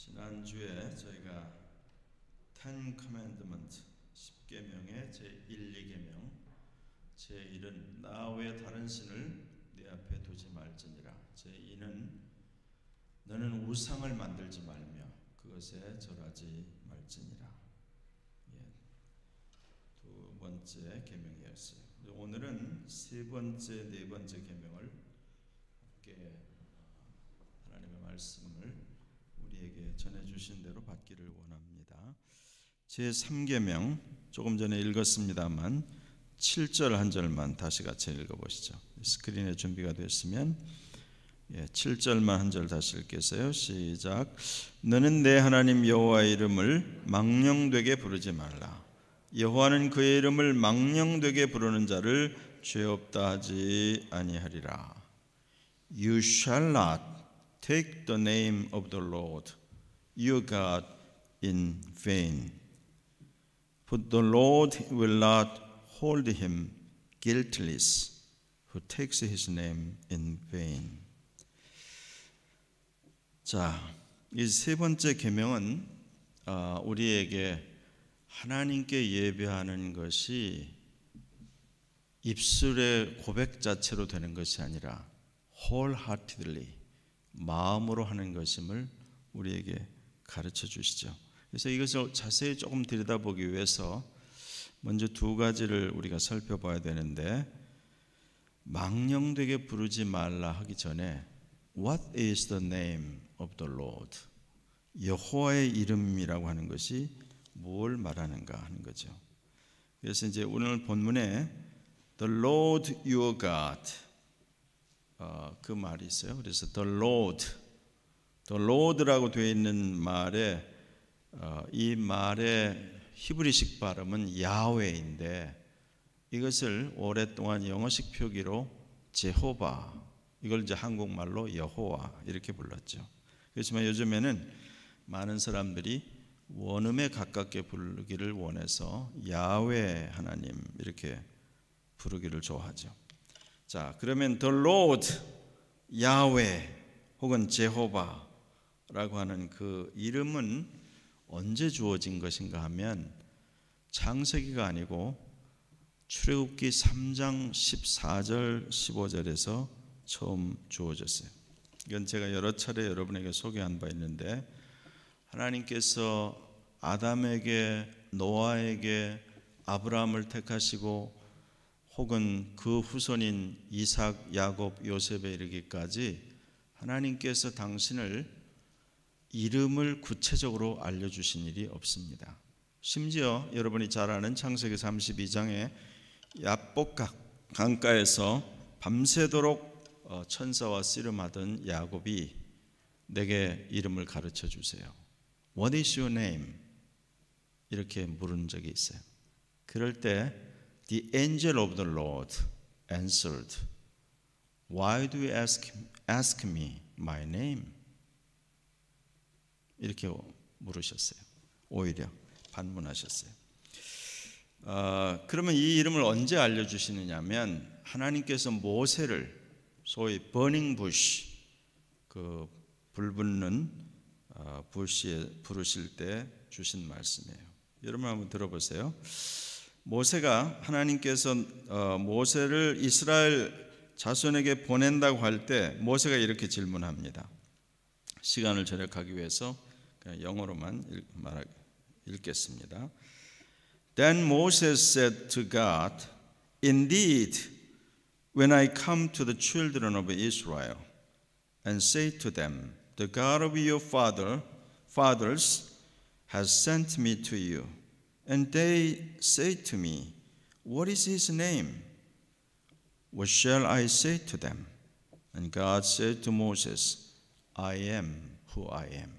지난주에 저희가 Ten Commandment 10계명의 제1, 2계명 제1은 나 외에 다른 신을 네 앞에 두지 말지니라. 제2는 너는 우상을 만들지 말며 그것에 절하지 말지니라. 두 번째 계명이었어요. 오늘은 세 번째, 네 번째 계명을 함께 하나님의 말씀을 우리에게 전해주신 대로 받기를 원합니다. 제3계명 조금 전에 읽었습니다만 7절 한 절만 다시 같이 읽어보시죠. 스크린에 준비가 됐으면 7절만 한 절 다시 읽겠어요. 시작. 너는 내 하나님 여호와의 이름을 망령되게 부르지 말라. 여호와는 그의 이름을 망령되게 부르는 자를 죄 없다 하지 아니하리라. You shall not take the name of the Lord your God in vain. For the Lord will not hold him guiltless who takes his name in vain. 자, 이 세 번째 계명은 우리에게 하나님께 예배하는 것이 입술의 고백 자체로 되는 것이 아니라 wholeheartedly 마음으로 하는 것임을 우리에게 가르쳐 주시죠. 그래서 이것을 자세히 조금 들여다보기 위해서 먼저 두 가지를 우리가 살펴봐야 되는데, 망령되게 부르지 말라 하기 전에 What is the name of the Lord? 여호와의 이름이라고 하는 것이 뭘 말하는가 하는 거죠. 그래서 이제 오늘 본문에 The Lord your God 그 말이 있어요. 그래서 The Lord라고 되어 있는 말에 이 말의 히브리식 발음은 야훼인데 이것을 오랫동안 영어식 표기로 제호바, 이걸 이제 한국말로 여호와 이렇게 불렀죠. 그렇지만 요즘에는 많은 사람들이 원음에 가깝게 부르기를 원해서 야훼 하나님 이렇게 부르기를 좋아하죠. 자, 그러면 The Lord, 야훼 혹은 제호바라고 하는 그 이름은 언제 주어진 것인가 하면 창세기가 아니고 출애굽기 3장 14절 15절에서 처음 주어졌어요. 이건 제가 여러 차례 여러분에게 소개한 바 있는데, 하나님께서 아담에게, 노아에게, 아브라함을 택하시고 혹은 그 후손인 이삭, 야곱, 요셉에 이르기까지 하나님께서 당신을 이름을 구체적으로 알려주신 일이 없습니다. 심지어 여러분이 잘 아는 창세기 32장에 야복 강가에서 밤새도록 천사와 씨름하던 야곱이 내게 이름을 가르쳐 주세요. What is your name? 이렇게 물은 적이 있어요. 그럴 때 The angel of the Lord answered, Why do you ask me my name? 이렇게 물으셨어요. 오히려 반문하셨어요. 그러면 이 이름을 언제 알려주시느냐 하면 하나님께서 모세를 소위 burning bush, 그 불붙는 부시에 부르실 때 주신 말씀이에요. 여러분 한번 들어보세요. 모세가 하나님께서 모세를 이스라엘 자손에게 보낸다고 할 때 모세가 이렇게 질문합니다. 시간을 절약하기 위해서 그냥 영어로만 읽겠습니다. Then Moses said to God, Indeed, when I come to the children of Israel and say to them, The God of your fathers has sent me to you, and they say to me, What is his name? What shall I say to them? And God said to Moses, I am who I am.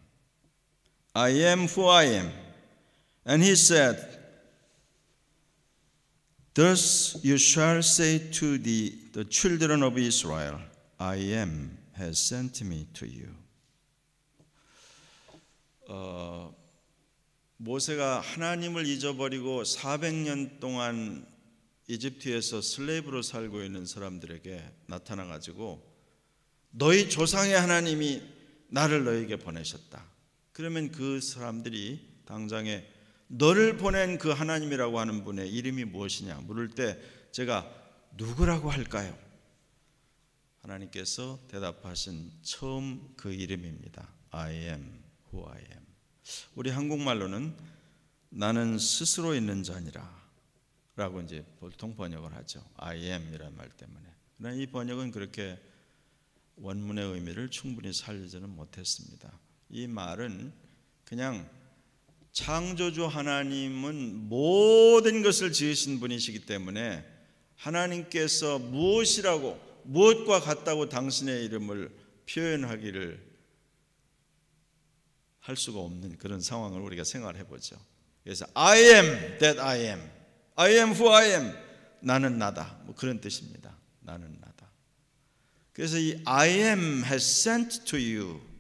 I am who I am. And he said, Thus you shall say to the children of Israel, I am has sent me to you. 모세가 하나님을 잊어버리고 400년 동안 이집트에서 슬레이브로 살고 있는 사람들에게 나타나가지고 너희 조상의 하나님이 나를 너에게 보내셨다. 그러면 그 사람들이 당장에 너를 보낸 그 하나님이라고 하는 분의 이름이 무엇이냐 물을 때 제가 누구라고 할까요? 하나님께서 대답하신 처음 그 이름입니다. I am who I am. 우리 한국말로는 나는 스스로 있는 자니라 라고 이제 보통 번역을 하죠. I am 이라는 말 때문에. 그러나 이 번역은 그렇게 원문의 의미를 충분히 살리지는 못했습니다. 이 말은 그냥 창조주 하나님은 모든 것을 지으신 분이시기 때문에 하나님께서 무엇과 같다고 당신의 이름을 표현하기를 할 수가 없는 그런 상황을 우리가 생각해 보죠. 그래서 I am that I am. I am who I am. 나는 나다. 뭐 그런 뜻입니다. 나는 나다. 그래서 이 I am has sent to you.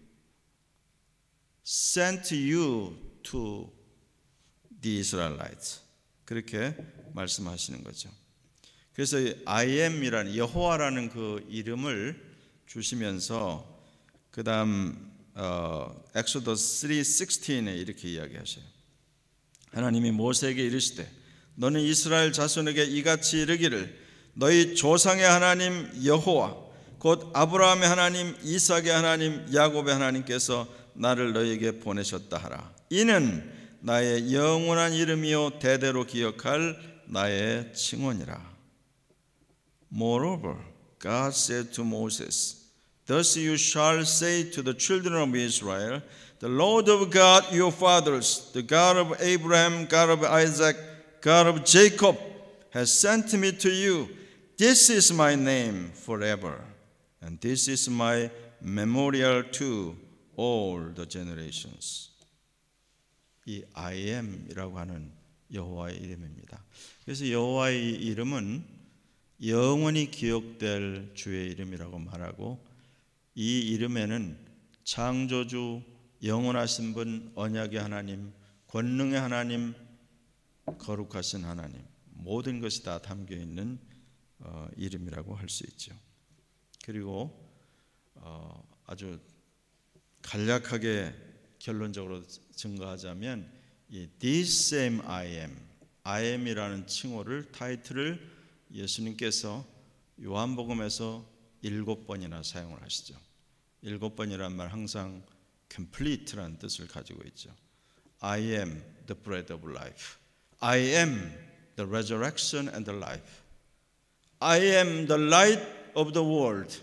Sent you to the Israelites. 그렇게 말씀하시는 거죠. 그래서 I am이라는 여호와라는 그 이름을 주시면서 그 다음 엑소더스 3:16에 이렇게 이야기하셔요. 하나님이 모세에게 이르시되 너는 이스라엘 자손에게 이같이 이르기를 너희 조상의 하나님 여호와 곧 아브라함의 하나님 이삭의 하나님 야곱의 하나님께서 나를 너희에게 보내셨다 하라. 이는 나의 영원한 이름이요 대대로 기억할 나의 칭언이라. Moreover, God said to Moses, Thus you shall say to the children of Israel, The Lord of God your fathers, the God of Abraham, God of Isaac, God of Jacob, has sent me to you. This is my name forever, and this is my memorial to all the generations. 이 I am이라고 하는 여호와의 이름입니다. 그래서 여호와의 이름은 영원히 기억될 주의 이름이라고 말하고 이 이름에는 창조주, 영원하신 분, 언약의 하나님, 권능의 하나님, 거룩하신 하나님 모든 것이 다 담겨 있는 이름이라고 할 수 있죠. 그리고 아주 간략하게 결론적으로 증거하자면 이 This same I am이라는 칭호를 타이틀을 예수님께서 요한복음에서 7번이나 사용을 하시죠. 7번이란 말 항상 complete라는 뜻을 가지고 있죠. I am the bread of life. I am the resurrection and the life. I am the light of the world.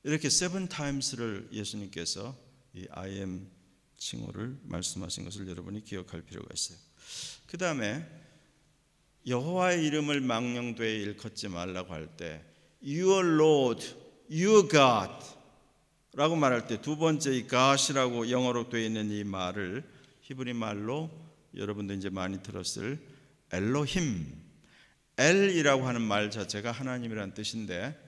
이렇게 7times를 예수님께서 이 I am 칭호를 말씀하신 것을 여러분이 기억할 필요가 있어요. 그 다음에 여호와의 이름을 망령되이 일컫지 말라고 할 때 Your Lord, Your God 라고 말할 때 두 번째 이 God이라고 영어로 되어 있는 이 말을 히브리 말로 여러분도 이제 많이 들었을 엘로힘, 엘이라고 하는 말 자체가 하나님이라는 뜻인데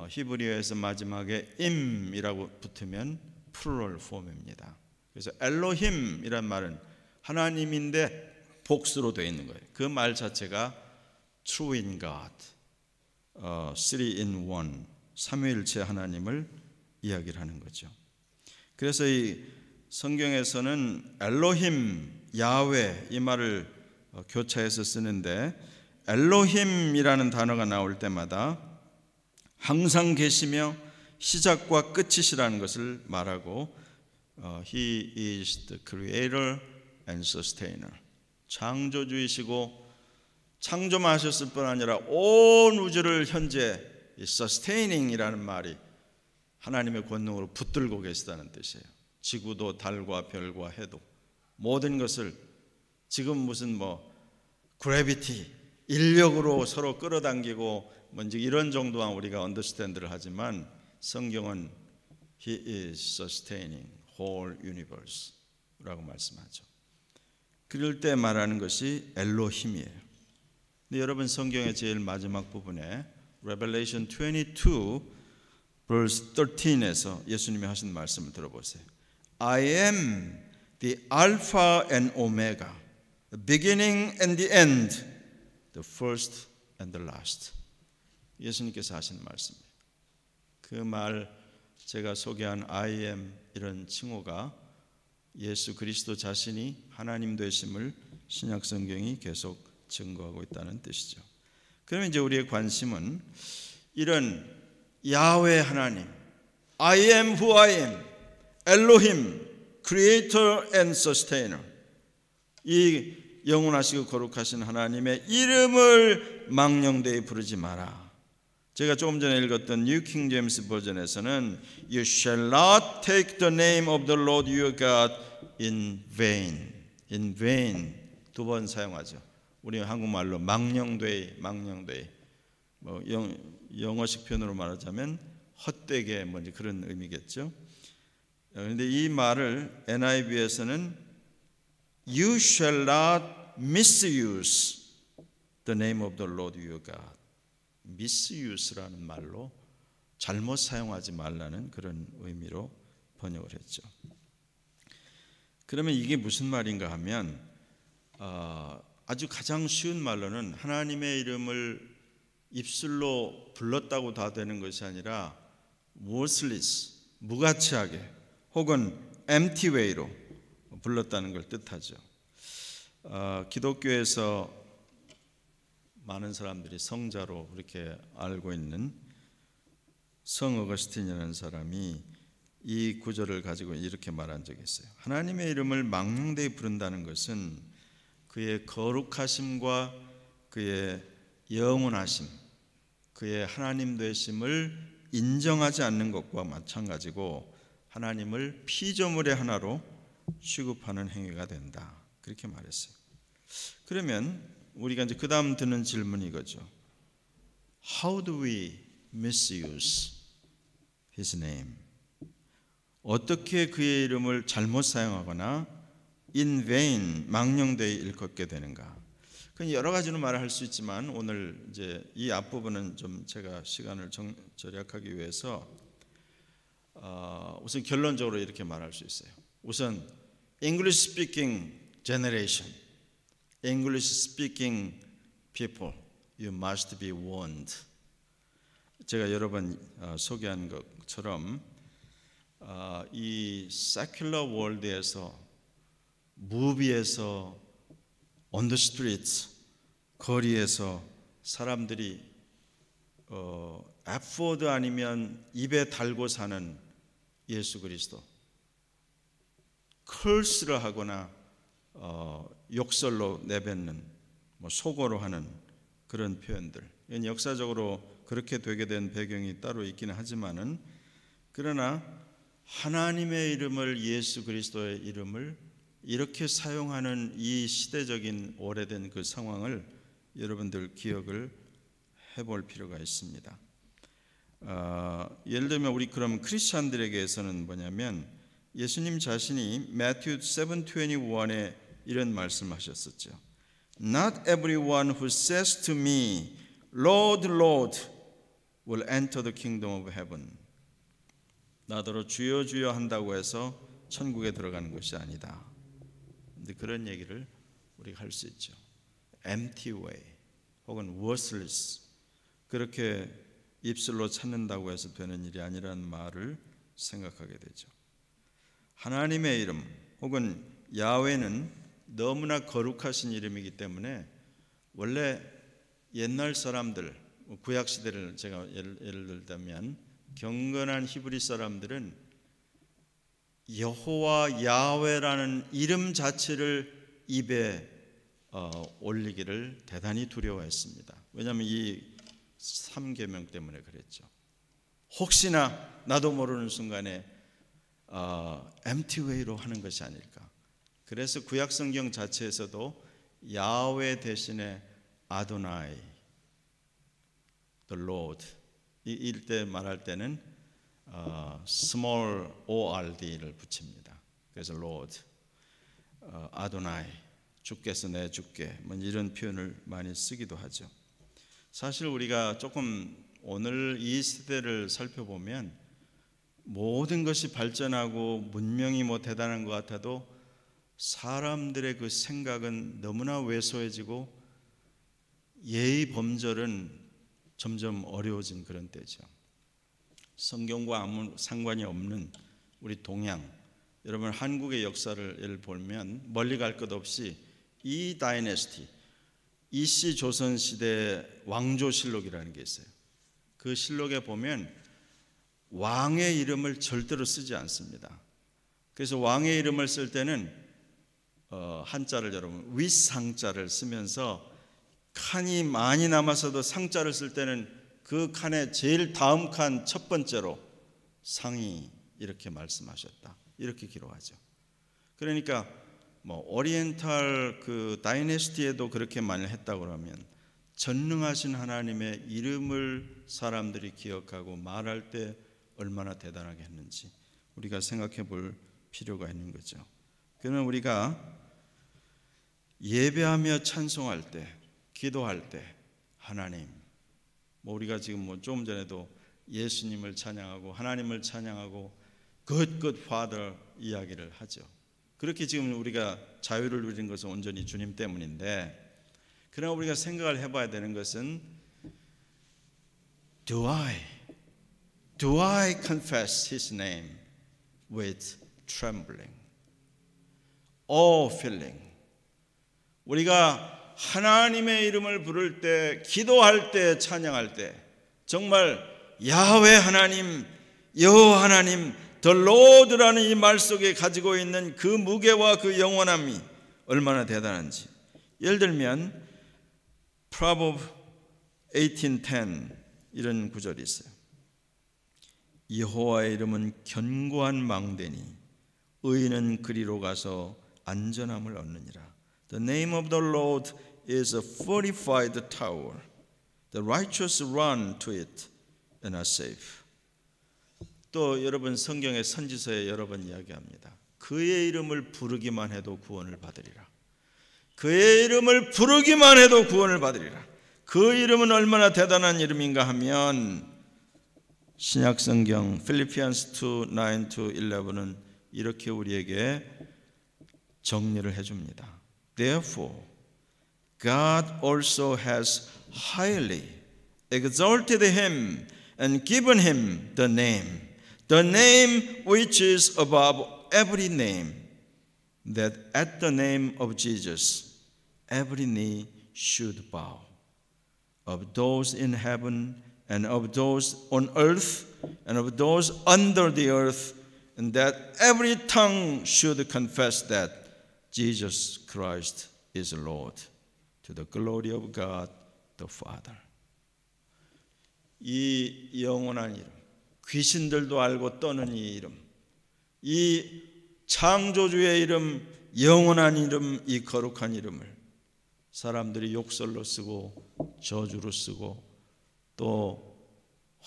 히브리어에서 마지막에 임이라고 붙으면 플루럴 폼입니다. 그래서 엘로힘이란 말은 하나님인데 복수로 되어 있는 거예요. 그 말 자체가 True in God, Three in One, 삼위일체 하나님을 이야기를 하는 거죠. 그래서 이 성경에서는 엘로힘, 야훼 이 말을 교차해서 쓰는데 엘로힘이라는 단어가 나올 때마다 항상 계시며 시작과 끝이시라는 것을 말하고 He is the creator and sustainer. 창조주이시고 창조만 하셨을 뿐 아니라 온 우주를 현재 sustaining이라는 말이 하나님의 권능으로 붙들고 계시다는 뜻이에요. 지구도 달과 별과 해도 모든 것을 지금 무슨 그래비티 인력으로 서로 끌어당기고 뭔지 이런 정도만 우리가 언더스탠드를 하지만 성경은 He is sustaining whole universe라고 말씀하죠. 그럴 때 말하는 것이 엘로힘이에요. 근데 여러분 성경의 제일 마지막 부분에 Revelation 22 verse 13에서 예수님이 하신 말씀을 들어보세요. I am the Alpha and Omega, the beginning and the end, the first and the last. 예수님께서 하신 말씀이에요. 그 말 제가 소개한 I am 이런 칭호가 예수 그리스도 자신이 하나님 되심을 신약 성경이 계속 증거하고 있다는 뜻이죠. 그러면 이제 우리의 관심은 이런 야훼 하나님, I am who I am, 엘로힘, Creator and Sustainer, 이 영원하시고 거룩하신 하나님의 이름을 망령되이 부르지 마라. 제가 조금 전에 읽었던 뉴 킹 제임스 버전에서는 You shall not take the name of the Lord your God in vain. In vain 두 번 사용하죠. 우리 한국말로 망령되이, 망령되이. 뭐 영어식 표현으로 말하자면 헛되게 뭐 그런 의미겠죠. 그런데 이 말을 NIV에서는 You shall not misuse the name of the Lord your God. misuse라는 말로 잘못 사용하지 말라는 그런 의미로 번역을 했죠. 그러면 이게 무슨 말인가 하면 아주 가장 쉬운 말로는 하나님의 이름을 입술로 불렀다고 다 되는 것이 아니라 worthless, 무가치하게 혹은 empty way로 불렀다는 걸 뜻하죠. 기독교에서 많은 사람들이 성자로 그렇게 알고 있는 성 어거스틴이라는 사람이 이 구절을 가지고 이렇게 말한 적이 있어요. 하나님의 이름을 망령되이 부른다는 것은 그의 거룩하심과 그의 영원하심, 그의 하나님 되심을 인정하지 않는 것과 마찬가지고 하나님을 피조물의 하나로 취급하는 행위가 된다. 그렇게 말했어요. 그러면 우리가 이제 그 다음 드는 질문이 이거죠. How do we misuse His name? 어떻게 그의 이름을 잘못 사용하거나 in vain, 망령되이 일컫게 되는가? 그건 여러 가지로 말을 수 있지만 오늘 이제 이 앞부분은 좀 제가 시간을 절약하기 위해서 우선 결론적으로 이렇게 말할 수 있어요. 우선 English speaking generation, English speaking people, you must be warned. 제가 여러 번 소개한 것처럼 이 secular world에서 무비에서 on the streets, 거리에서 사람들이 F워드 아니면 입에 달고 사는 예수 그리스도, curse를 하거나 욕설로 내뱉는, 뭐 속어로 하는 그런 표현들, 이건 역사적으로 그렇게 되게 된 배경이 따로 있기는 하지만은, 그러나 하나님의 이름을, 예수 그리스도의 이름을 이렇게 사용하는 이 시대적인 오래된 그 상황을 여러분들 기억을 해볼 필요가 있습니다. 예를 들면 우리 그럼 크리스찬들에게서는 뭐냐면 예수님 자신이 Matthew 7:21에 이런 말씀하셨었죠. Not everyone who says to me, Lord, Lord, will enter the kingdom of heaven. 나더러 주여 주여 한다고 해서 천국에 들어가는 것이 아니다. 근데 그런 얘기를 우리가 할 수 있죠. Empty way 혹은 worthless, 그렇게 입술로 찾는다고 해서 되는 일이 아니라는 말을 생각하게 되죠. 하나님의 이름 혹은 야훼는 너무나 거룩하신 이름이기 때문에 원래 옛날 사람들, 구약 시대를 제가 예를 들자면 경건한 히브리 사람들은 여호와 야훼라는 이름 자체를 입에 올리기를 대단히 두려워했습니다. 왜냐하면 이 3계명 때문에 그랬죠. 혹시나 나도 모르는 순간에 empty way로 하는 것이 아닐까. 그래서 구약 성경 자체에서도 야훼 대신에 아도나이, the Lord 이때 말할 때는 small ORD를 붙입니다. 그래서 Lord, 아도나이, 주께서 내 주께, 뭐 이런 표현을 많이 쓰기도 하죠. 사실 우리가 조금 오늘 이 시대를 살펴보면 모든 것이 발전하고 문명이 뭐 대단한 것 같아도 사람들의 그 생각은 너무나 왜소해지고 예의 범절은 점점 어려워진 그런 때죠. 성경과 아무 상관이 없는 우리 동양, 여러분 한국의 역사를 보면 멀리 갈 것 없이 이 다이내스티, 이씨 조선시대 왕조실록이라는 게 있어요. 그 실록에 보면 왕의 이름을 절대로 쓰지 않습니다. 그래서 왕의 이름을 쓸 때는 한자를 여러분 윗상자를 쓰면서 칸이 많이 남아서도 상자를 쓸 때는 그 칸의 제일 다음 칸 첫 번째로 상이 이렇게 말씀하셨다, 이렇게 기록하죠. 그러니까 뭐 오리엔탈 그 다이내스티에도 그렇게 많이 했다고 그러면 전능하신 하나님의 이름을 사람들이 기억하고 말할 때 얼마나 대단하게 했는지 우리가 생각해 볼 필요가 있는 거죠. 그러면 우리가 예배하며 찬송할 때, 기도할 때 하나님, 뭐 우리가 지금 뭐 조금 전에도 예수님을 찬양하고 하나님을 찬양하고 Good Good Father 이야기를 하죠. 그렇게 지금 우리가 자유를 누린 것은 온전히 주님 때문인데, 그러나 우리가 생각을 해봐야 되는 것은 Do I confess His name with trembling, feeling? 우리가 하나님의 이름을 부를 때, 기도할 때, 찬양할 때 정말 야훼 하나님, 여호와 하나님, The Lord라는 이 말 속에 가지고 있는 그 무게와 그 영원함이 얼마나 대단한지. 예를 들면 Proverbs 18:10 이런 구절이 있어요. 여호와의 이름은 견고한 망대니 의인은 그리로 가서 안전함을 얻느니라. The name of the Lord is a fortified tower. The righteous run to it and are safe. 또 여러분 성경의 선지서에 여러 번 이야기합니다. 그의 이름을 부르기만 해도 구원을 받으리라. 그의 이름을 부르기만 해도 구원을 받으리라. 그 이름은 얼마나 대단한 이름인가 하면 신약 성경 필리피안스 2:9-11은 이렇게 우리에게 정리를 해줍니다. Therefore, God also has highly exalted him and given him the name which is above every name, that at the name of Jesus every knee should bow, of those in heaven and of those on earth and of those under the earth, and that every tongue should confess that Jesus Christ is Lord, to the glory of God the Father. 이 영원한 이름, 귀신들도 알고 떠는 이 이름, 이 창조주의 이름, 영원한 이름, 이 거룩한 이름을 사람들이 욕설로 쓰고 저주로 쓰고 또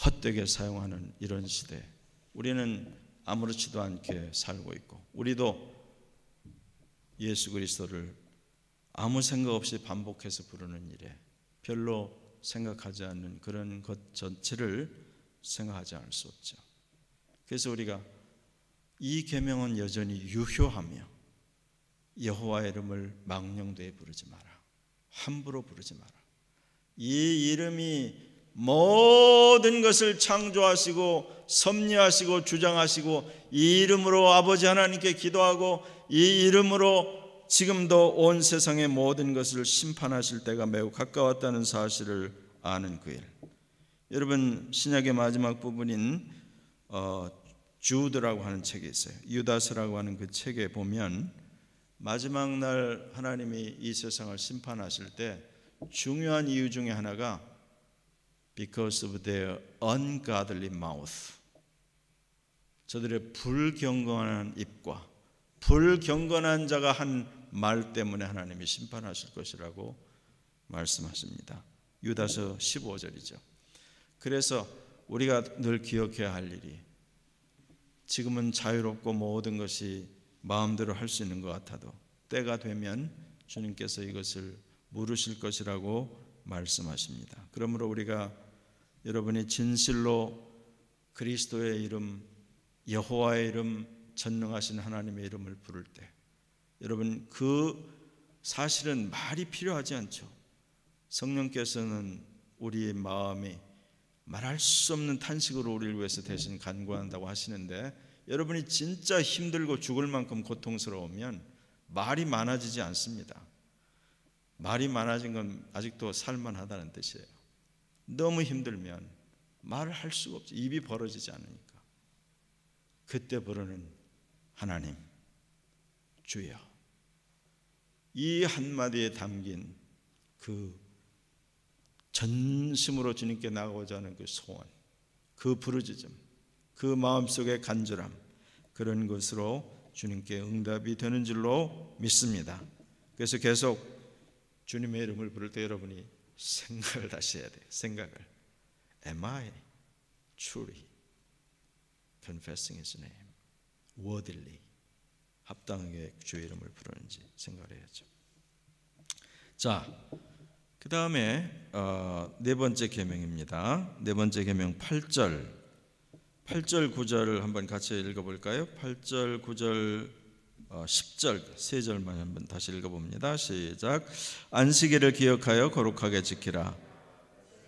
헛되게 사용하는 이런 시대, 우리는 아무렇지도 않게 살고 있고, 우리도 예수 그리스도를 아무 생각 없이 반복해서 부르는 일에 별로 생각하지 않는 그런 것 전체를 생각하지 않을 수 없죠. 그래서 우리가 이 계명은 여전히 유효하며 여호와의 이름을 망령되이 부르지 마라, 함부로 부르지 마라. 이 이름이 모든 것을 창조하시고 섭리하시고 주장하시고, 이 이름으로 아버지 하나님께 기도하고 이 이름으로 지금도 온 세상의 모든 것을 심판하실 때가 매우 가까웠다는 사실을 아는 그 일. 여러분 신약의 마지막 부분인 주드라고 하는 책이 있어요. 유다서라고 하는 그 책에 보면 마지막 날 하나님이 이 세상을 심판하실 때 중요한 이유 중에 하나가 Because of their ungodly mouth, 저들의 불경건한 입과 불경건한 자가 한 말 때문에 하나님이 심판하실 것이라고 말씀하십니다. 유다서 15절이죠. 그래서 우리가 늘 기억해야 할 일이, 지금은 자유롭고 모든 것이 마음대로 할 수 있는 것 같아도 때가 되면 주님께서 이것을 물으실 것이라고 말씀하십니다. 그러므로 우리가 여러분이 진실로 그리스도의 이름, 여호와의 이름, 전능하신 하나님의 이름을 부를 때, 여러분 그 사실은 말이 필요하지 않죠. 성령께서는 우리의 마음이 말할 수 없는 탄식으로 우리를 위해서 대신 간구한다고 하시는데, 여러분이 진짜 힘들고 죽을 만큼 고통스러우면 말이 많아지지 않습니다. 말이 많아진 건 아직도 살만하다는 뜻이에요. 너무 힘들면 말을 할 수가 없죠. 입이 벌어지지 않으니까. 그때 부르는 하나님, 주여. 이 한마디에 담긴 그 전심으로 주님께 나가고자 하는 그 소원, 그 부르짖음, 그 마음속의 간절함, 그런 것으로 주님께 응답이 되는 줄로 믿습니다. 그래서 계속 주님의 이름을 부를 때 여러분이 생각을 다시 해야 돼요. 생각을. Am I truly confessing His name? worthily, 합당하게 주의 이름을 부르는지 생각을 해야죠. 자, 그 다음에 네 번째 계명입니다. 네 번째 계명 8절 9절을 한번 같이 읽어볼까요? 8절 9절 10절 세 절만 한번 다시 읽어봅니다. 시작. 안식일을 기억하여 거룩하게 지키라.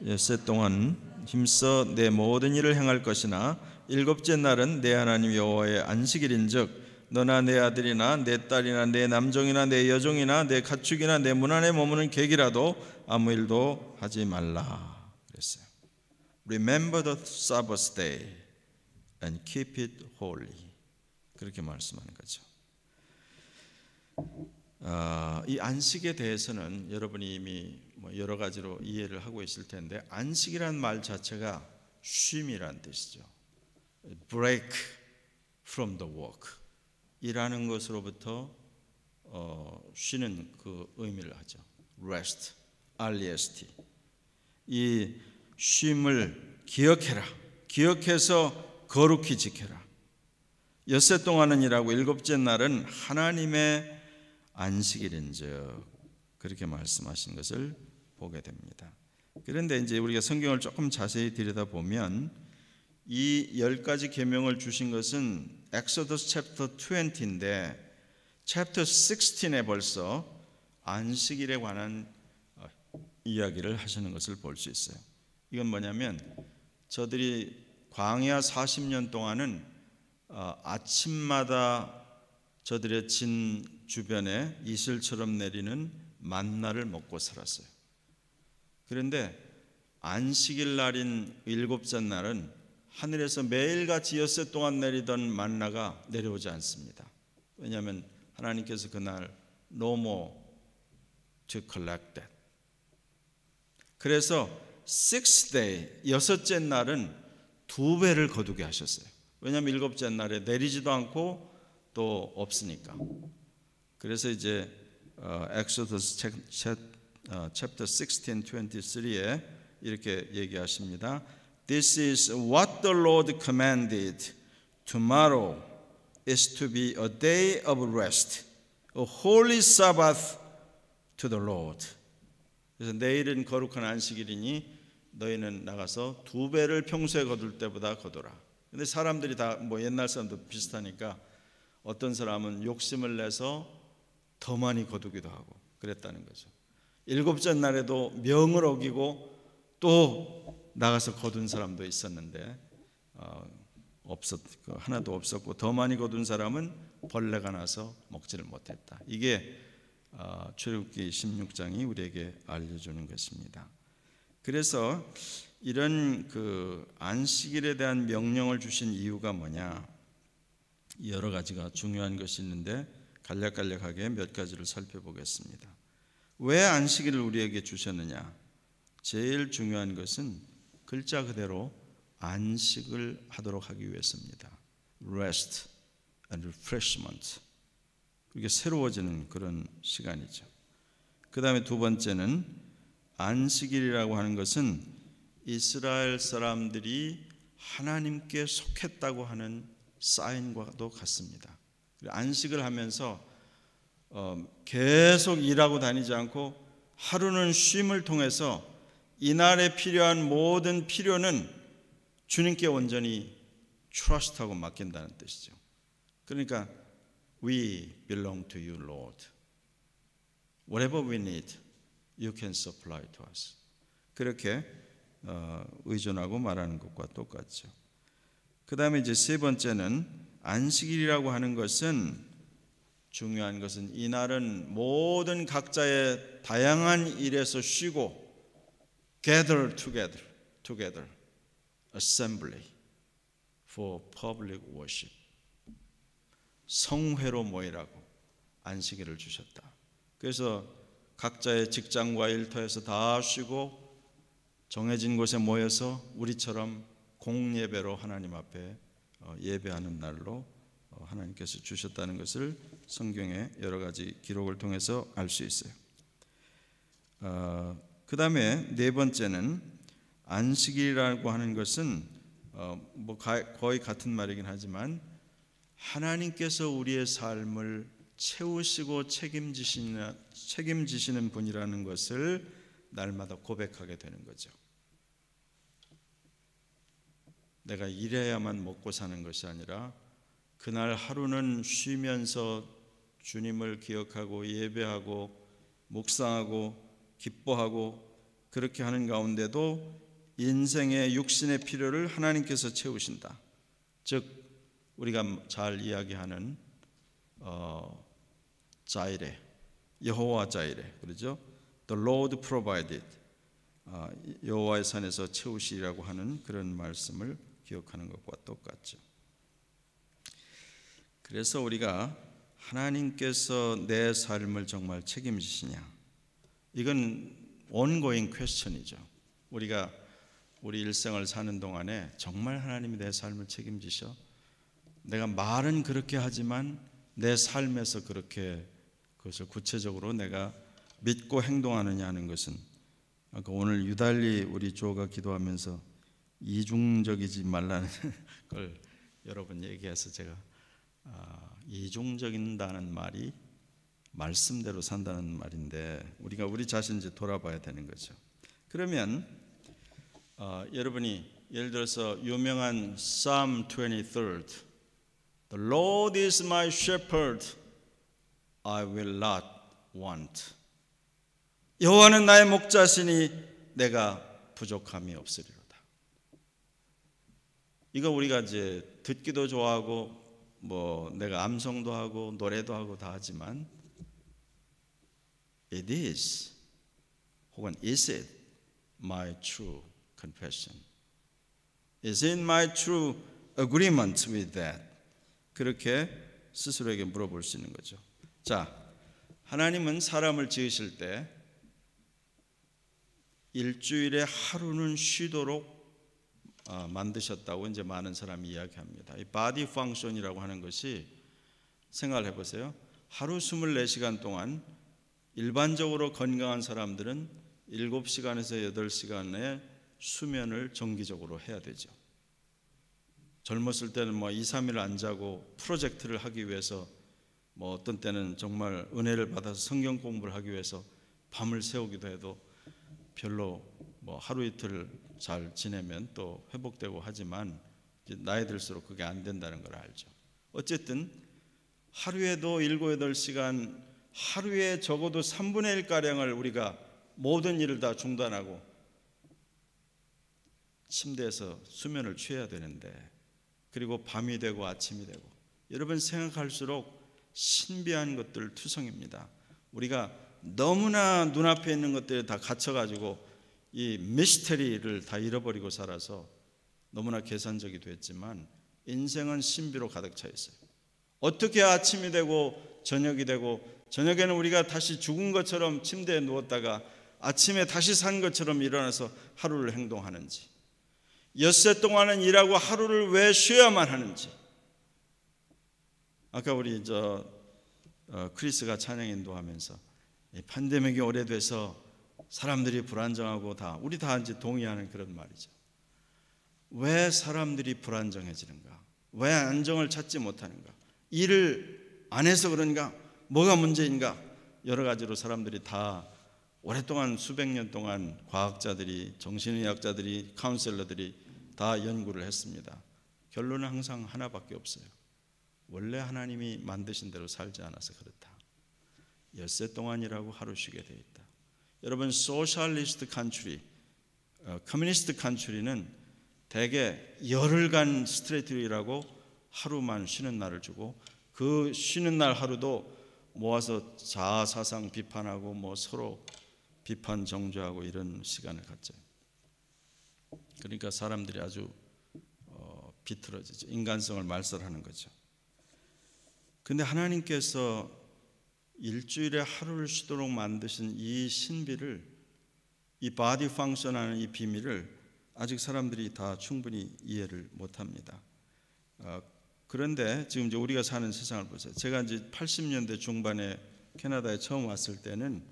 엿새 동안 힘써 내 모든 일을 행할 것이나 일곱째 날은 내 하나님 여호와의 안식일인즉 너나 내 아들이나 내 딸이나 내 남종이나 내 여종이나 내 가축이나 내 문 안에 머무는 객이라도 아무 일도 하지 말라 그랬어요. Remember the Sabbath day and keep it holy. 그렇게 말씀하는 거죠. 이 안식에 대해서는 여러분이 이미 여러 가지로 이해를 하고 있을 텐데, 안식이란 말 자체가 쉼이란 뜻이죠. Break from the work, 일하는 것으로부터 쉬는 그 의미를 하죠. Rest, R-E-S-T. 이 쉼을 기억해라. 기억해서 거룩히 지켜라. 엿새 동안은 일하고 일곱째 날은 하나님의 안식일인즉, 그렇게 말씀하신 것을 보게 됩니다. 그런데 이제 우리가 성경을 조금 자세히 들여다보면 이 10가지 계명을 주신 것은 엑소더스 챕터 20인데 챕터 16에 벌써 안식일에 관한 이야기를 하시는 것을 볼 수 있어요. 이건 뭐냐면 저들이 광야 40년 동안은 아침마다 저들의 진 주변에 이슬처럼 내리는 만나를 먹고 살았어요. 그런데 안식일 날인 일곱째 날은 하늘에서 매일같이 엿새 동안 내리던 만나가 내려오지 않습니다. 왜냐하면 하나님께서 그날 no more to collect that. 그래서 sixth day, 여섯째 날은 2배를 거두게 하셨어요. 왜냐하면 일곱째 날에 내리지도 않고 또 없으니까. 그래서 이제 엑소더스 챕터 16, 23에 이렇게 얘기하십니다. This is what the Lord commanded. Tomorrow is to be a day of rest, a holy Sabbath to the Lord. 그래서 내일은 거룩한 안식일이니 너희는 나가서 2배를 평소에 거둘 때보다 거둬라. 근데 사람들이 다 옛날 사람도 비슷하니까 어떤 사람은 욕심을 내서 더 많이 거두기도 하고 그랬다는 거죠. 일곱째 날에도 명을 어기고 또 나가서 거둔 사람도 있었는데 하나도 없었고, 더 많이 거둔 사람은 벌레가 나서 먹지를 못했다. 이게 출애굽기 16장이 우리에게 알려주는 것입니다. 그래서 이런 그 안식일에 대한 명령을 주신 이유가 뭐냐, 여러 가지가 중요한 것이 있는데 간략간략하게 몇 가지를 살펴보겠습니다. 왜 안식일을 우리에게 주셨느냐? 제일 중요한 것은 글자 그대로 안식을 하도록 하기 위해서입니다. Rest and refreshment. 그게 새로워지는 그런 시간이죠. 그 다음에 두 번째는 안식일이라고 하는 것은 이스라엘 사람들이 하나님께 속했다고 하는 사인과도 같습니다. 안식을 하면서 계속 일하고 다니지 않고 하루는 쉼을 통해서 이날에 필요한 모든 필요는 주님께 온전히 trust하고 맡긴다는 뜻이죠. 그러니까 We belong to you, Lord. Whatever we need, you can supply to us. 그렇게 의존하고 말하는 것과 똑같죠. 그 다음에 이제 세 번째는 안식일이라고 하는 것은 중요한 것은 이날은 모든 각자의 다양한 일에서 쉬고 gather together assembly for public worship 성회로 모이라고 안식일을 주셨다. 그래서 각자의 직장과 일터에서 다 쉬고 정해진 곳에 모여서 우리처럼 공예배로 하나님 앞에 예배하는 날로 하나님께서 주셨다는 것을 성경의 여러 가지 기록을 통해서 알 수 있어요. 그 다음에 네 번째는 안식일이라고 하는 것은 거의 같은 말이긴 하지만 하나님께서 우리의 삶을 채우시고 책임지시는 분이라는 것을 날마다 고백하게 되는 거죠. 내가 일해야만 먹고 사는 것이 아니라 그날 하루는 쉬면서 주님을 기억하고 예배하고 묵상하고 기뻐하고 그렇게 하는 가운데도 인생의 육신의 필요를 하나님께서 채우신다. 즉 우리가 잘 이야기하는 자이레, 여호와 자이레, 그렇죠? The Lord provided, 여호와의 산에서 채우시라고 하는 그런 말씀을 기억하는 것과 똑같죠. 그래서 우리가 하나님께서 내 삶을 정말 책임지시냐? 이건 ongoing question이죠. 우리가 우리 일생을 사는 동안에 정말 하나님이 내 삶을 책임지셔? 내가 말은 그렇게 하지만 내 삶에서 그렇게 그것을 구체적으로 내가 믿고 행동하느냐 하는 것은 오늘 유달리 우리 조가 기도하면서 이중적이지 말라는 걸 여러 번 얘기해서 제가 이중적인다는 말이 말씀대로 산다는 말인데 우리가 우리 자신 이제 돌아봐야 되는 거죠. 그러면 여러분이 예를 들어서 유명한 Psalm 23 The Lord is my shepherd, I will not want. 여호와는 나의 목자시니 내가 부족함이 없으리로다. 이거 우리가 이제 듣기도 좋아하고 내가 암송도 하고 노래도 하고 다 하지만 it is 혹은 is it my true confession? Is it my true agreement with that? 그렇게 스스로에게 물어볼 수 있는 거죠. 자, 하나님은 사람을 지으실 때 일주일에 하루는 쉬도록 만드셨다고 이제 많은 사람이 이야기합니다. 이 바디 펑션이라고 하는 것이 생각을 해보세요. 하루 24시간 동안 일반적으로 건강한 사람들은 7시간에서 8시간의 수면을 정기적으로 해야 되죠. 젊었을 때는 2, 3일 안 자고 프로젝트를 하기 위해서 어떤 때는 정말 은혜를 받아서 성경 공부를 하기 위해서 밤을 새우기도 해도 별로 하루 이틀 잘 지내면 또 회복되고 하지만 이제 나이 들수록 그게 안 된다는 걸 알죠. 어쨌든 하루에도 7, 8시간 하루에 적어도 3분의 1가량을 우리가 모든 일을 다 중단하고 침대에서 수면을 취해야 되는데 그리고 밤이 되고 아침이 되고 여러분 생각할수록 신비한 것들 투성입니다. 우리가 너무나 눈앞에 있는 것들에 다 갇혀가지고 이 미스터리를 다 잃어버리고 살아서 너무나 계산적이 됐지만 인생은 신비로 가득 차 있어요. 어떻게 아침이 되고 저녁이 되고 저녁에는 우리가 다시 죽은 것처럼 침대에 누웠다가 아침에 다시 산 것처럼 일어나서 하루를 행동하는지 엿새 동안은 일하고 하루를 왜 쉬어야만 하는지 아까 우리 크리스가 찬양 인도하면서 팬데믹이 오래돼서 사람들이 불안정하고 우리 다 이제 동의하는 그런 말이죠. 왜 사람들이 불안정해지는가? 왜 안정을 찾지 못하는가? 일을 안 해서 그런가? 뭐가 문제인가? 여러 가지로 사람들이 다 오랫동안 수백 년 동안 과학자들이 정신의학자들이 카운셀러들이 다 연구를 했습니다. 결론은 항상 하나밖에 없어요. 원래 하나님이 만드신 대로 살지 않아서 그렇다. 엿새 동안 일하고 하루 쉬게 돼 있다. 여러분 소셜리스트 칸츄리, 커뮤니스트 칸츄리는 대개 열흘간 스트레이트 일하고 하루만 쉬는 날을 주고 그 쉬는 날 하루도 모아서 자아 사상 비판하고 뭐 서로 비판 정죄하고 이런 시간을 갖죠. 그러니까 사람들이 아주 비틀어지죠. 인간성을 말살하는 거죠. 근데 하나님께서 일주일에 하루를 쉬도록 만드신 이 신비를, 이 바디 펑션하는 이 비밀을 아직 사람들이 다 충분히 이해를 못합니다. 그런데 지금 이제 우리가 사는 세상을 보세요. 제가 이제 80년대 중반에 캐나다에 처음 왔을 때는